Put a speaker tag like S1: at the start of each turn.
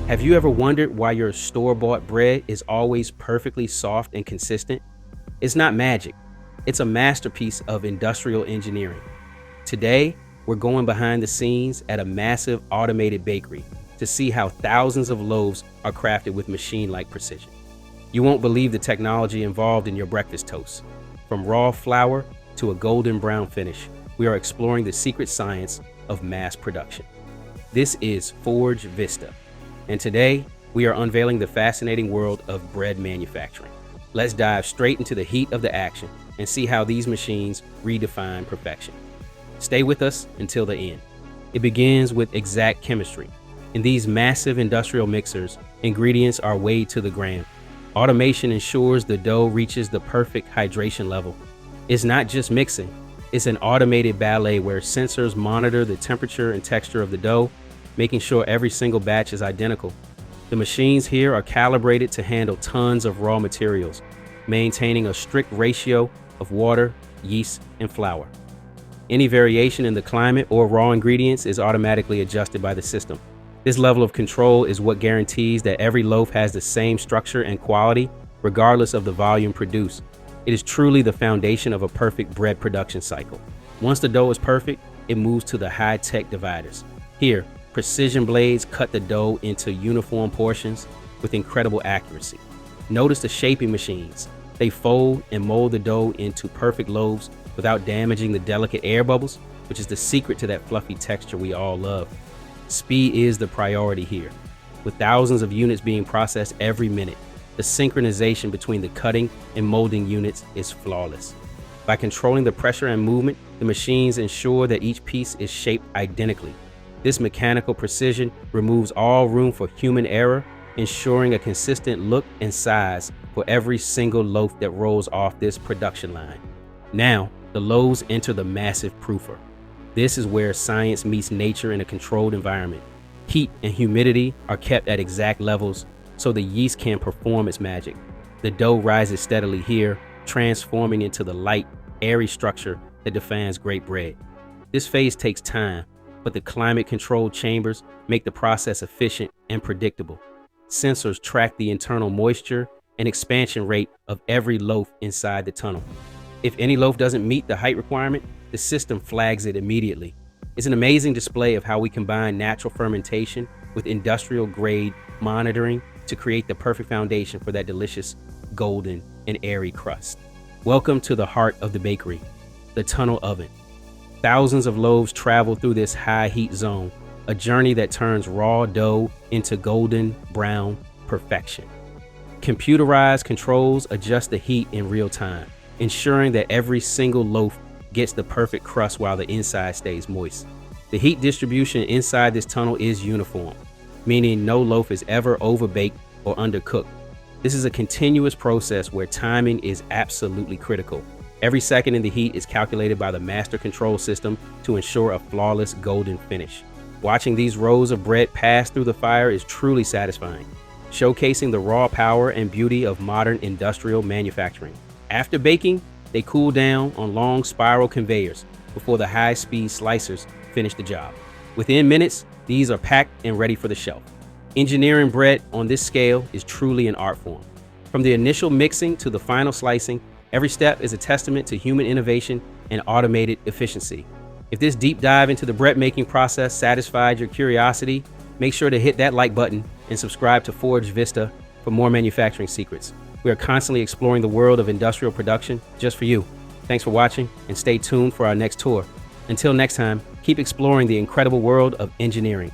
S1: Have you ever wondered why your store-bought bread is always perfectly soft and consistent? It's not magic. It's a masterpiece of industrial engineering. Today, we're going behind the scenes at a massive automated bakery to see how thousands of loaves are crafted with machine-like precision. You won't believe the technology involved in your breakfast toast. From raw flour to a golden brown finish, we are exploring the secret science of mass production. This is Forge Vista, and today we are unveiling the fascinating world of bread manufacturing. Let's dive straight into the heat of the action and see how these machines redefine perfection. Stay with us until the end. It begins with exact chemistry. In these massive industrial mixers, ingredients are weighed to the gram. Automation ensures the dough reaches the perfect hydration level. It's not just mixing, it's an automated ballet where sensors monitor the temperature and texture of the dough, making sure every single batch is identical. The machines here are calibrated to handle tons of raw materials, maintaining a strict ratio of water, yeast, and flour. Any variation in the climate or raw ingredients is automatically adjusted by the system. This level of control is what guarantees that every loaf has the same structure and quality, regardless of the volume produced. It is truly the foundation of a perfect bread production cycle. Once the dough is perfect, it moves to the high-tech dividers. Here, precision blades cut the dough into uniform portions with incredible accuracy. Notice the shaping machines. They fold and mold the dough into perfect loaves without damaging the delicate air bubbles, which is the secret to that fluffy texture we all love. Speed is the priority here. With thousands of units being processed every minute, the synchronization between the cutting and molding units is flawless. By controlling the pressure and movement, the machines ensure that each piece is shaped identically. This mechanical precision removes all room for human error, ensuring a consistent look and size for every single loaf that rolls off this production line. Now, the loaves enter the massive proofer. This is where science meets nature in a controlled environment. Heat and humidity are kept at exact levels so the yeast can perform its magic. The dough rises steadily here, transforming into the light, airy structure that defines great bread. This phase takes time, but the climate-controlled chambers make the process efficient and predictable. Sensors track the internal moisture and expansion rate of every loaf inside the tunnel. If any loaf doesn't meet the height requirement, the system flags it immediately. It's an amazing display of how we combine natural fermentation with industrial-grade monitoring to create the perfect foundation for that delicious, golden, and airy crust. Welcome to the heart of the bakery, the tunnel oven. Thousands of loaves travel through this high-heat zone, a journey that turns raw dough into golden brown perfection. Computerized controls adjust the heat in real time, ensuring that every single loaf gets the perfect crust while the inside stays moist. The heat distribution inside this tunnel is uniform, meaning no loaf is ever overbaked or undercooked. This is a continuous process where timing is absolutely critical. Every second in the heat is calculated by the master control system to ensure a flawless golden finish. Watching these rows of bread pass through the fire is truly satisfying, showcasing the raw power and beauty of modern industrial manufacturing. After baking, they cool down on long spiral conveyors before the high-speed slicers finish the job. Within minutes, these are packed and ready for the shelf. Engineering bread on this scale is truly an art form. From the initial mixing to the final slicing, every step is a testament to human innovation and automated efficiency. If this deep dive into the bread making process satisfied your curiosity, make sure to hit that like button and subscribe to Forge Vista for more manufacturing secrets. We are constantly exploring the world of industrial production just for you. Thanks for watching and stay tuned for our next tour. Until next time, keep exploring the incredible world of engineering.